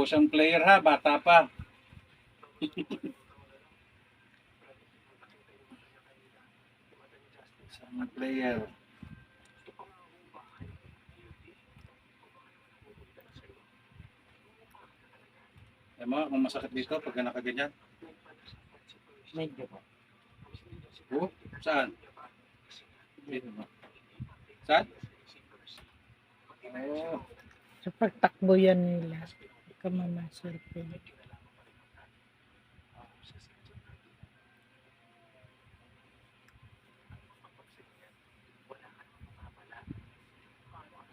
Bago siyang player ha, bata pa. Isang player. Eh mga, kung masakit dito pagka nakaganyan. Medyo po. Oh, saan? Dito ba? Saan? Oh, Sa pagtakbo yan nila. Kamamasal po.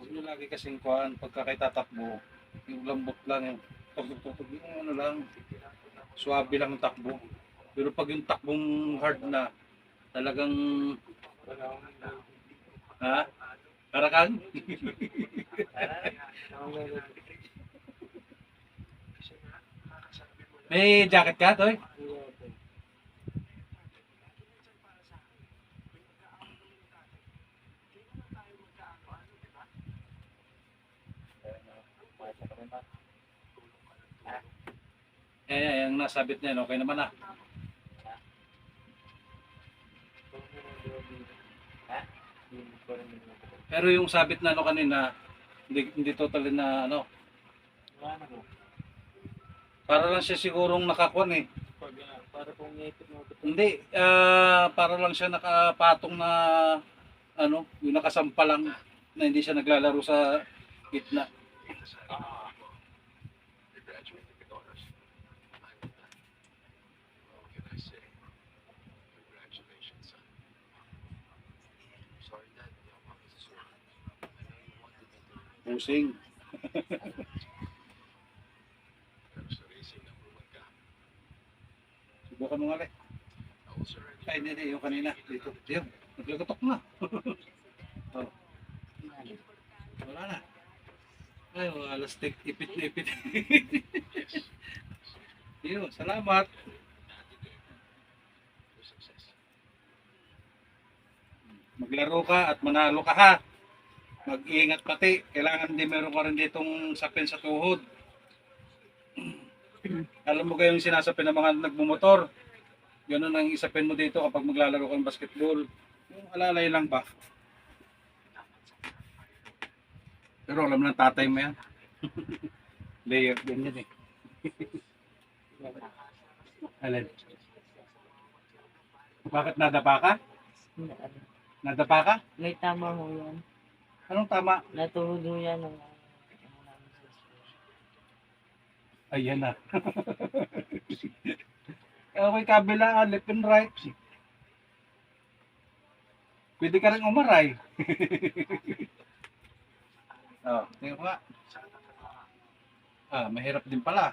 huwag nyo lagi kasing kuhaan pagka kayo tatakbo. Yung lambot lang, yung tugtog-tugtog, yung ano lang, swabe lang ang takbo. Pero pag yung takbong hard na, talagang, ha? Karakan? May jacket ka, Toy? Yung nasabit niya, okay naman ah. Pero yung sabit na ano kanina, hindi totally na ano. Para lang siya sigurong nakakuan eh. Para pong ngipit mo. Hindi, para lang siya nakapatong na ano, yung nakasampa lang na hindi siya naglalaro sa gitna. Pusing. Subukan mo nga ulit. Ay, hindi, yung kanina. Dito. Diyan. Naglagotok na. Oh, wala na. Ay, alas ipit na ipit. Yun, salamat. Maglaro ka at manalo ka ha. Mag-iingat pati. Kailangan din meron ka rin ditong sapin sa tuhod. Alam mo kayong sinasapin ng mga nagmumotor. Ganun ang isapin mo dito kapag maglalaro ka ng basketball. Yung alalay lang ba? Pero alam ng tatay mo yan. Layer din yan eh. Alin? Bakit nadapa ka? Nadapa ka? May tama ho yan. Anong tama? Natuhod ho yan. Ayan na. Okay, kabila, left and right. Pwede ka rin umaray. Oh, tingnan ko nga. Mahirap din pala.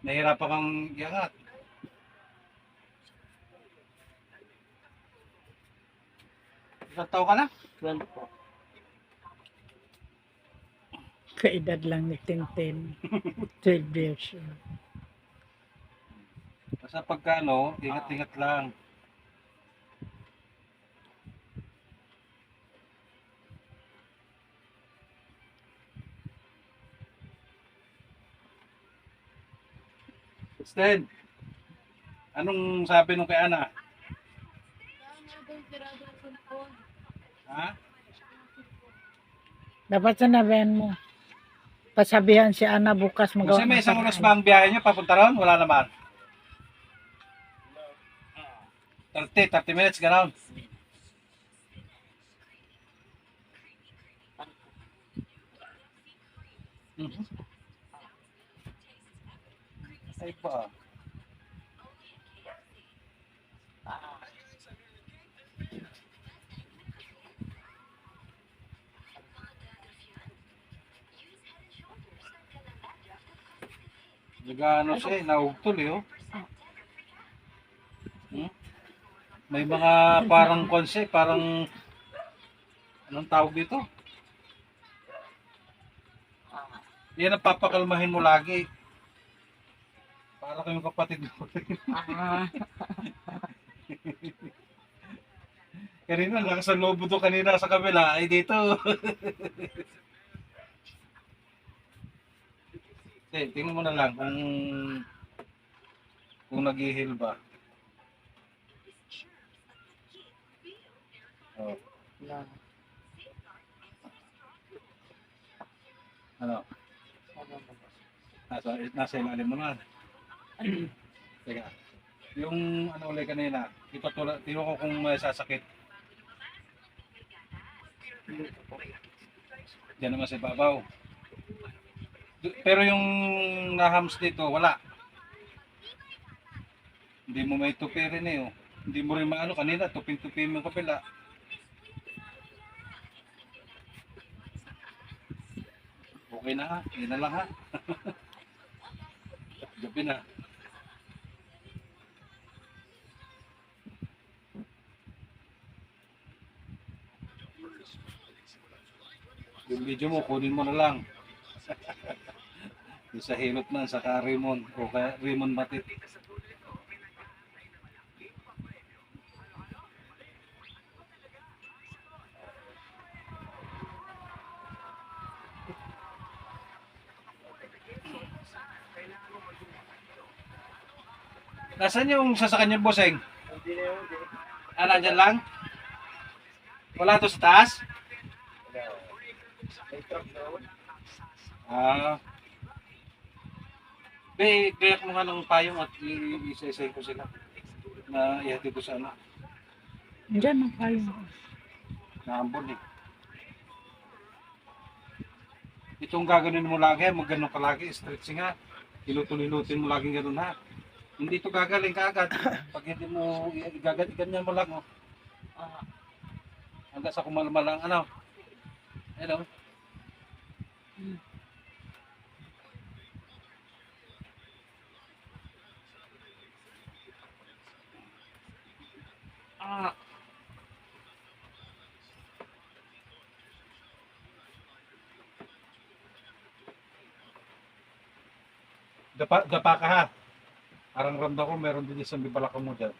Nahirapan kang iangat. Ilang taon ka na? 12 po. Kaedad lang ni Tintin. 12 years old. Basta pagka ano, ingat-ingat lang. Sten, anong sabi nung kay Ana? Ha? Dapat sanabihan mo. Pasabihan si Ana bukas Kasi magawa may ng isang oras paraan. ba ang biyahe niyo papunta ron? Wala naman. 30 minutes, gano'n. Mhm. Ay ba? Nag-ano siya eh, naugtol eh oh. Hmm? May mga parang konse, parang anong tawag dito? Yan ang papakalmahin mo lagi. Para kayong kapatid mo. Kanina, nakasalobo to kanina sa kabila. Ay dito. tingnan mo na lang kung nag-heal ba. Oh, Wala. ano? Wala na. Nasa ilalim mo na. Teka. Yung ano ulit kanina, tino ko kung may sasakit. Diyan naman sa ibabaw. Pero yung nahams dito, wala. Hindi mo may tupi rin eh. Oh. Hindi mo rin maano kanina, tupin-tupi mo yung kapila. Okay na ha, yun na lang ha. Gabi na. Yung video mo, kunin mo na lang. Yung sa hilot man, saka Raymond, o kaya Raymond Batit. Nasaan yung sasakyan niyo, bosseng? Hindi na yun. Ah, nandyan lang? Wala to sa taas? May truck na yun. Ah. Gayak mo nga ng payong at isa-isay ko sila. Na ihatid ko sa ano. Diyan ang kayo. Naambon eh. Itong gaganin mo lagi, magganon ka lagi, stretching ha. Ilutin mo laging ganun ha. Hindi ito gagaling kaagad. Pag hindi mo ganyan mo lang oh. Ah. Hanggang sa kumalma lang ano. Hello. Ah. Dapa ka ha. Parang ramdam ko meron din isang bibalak mo dyan.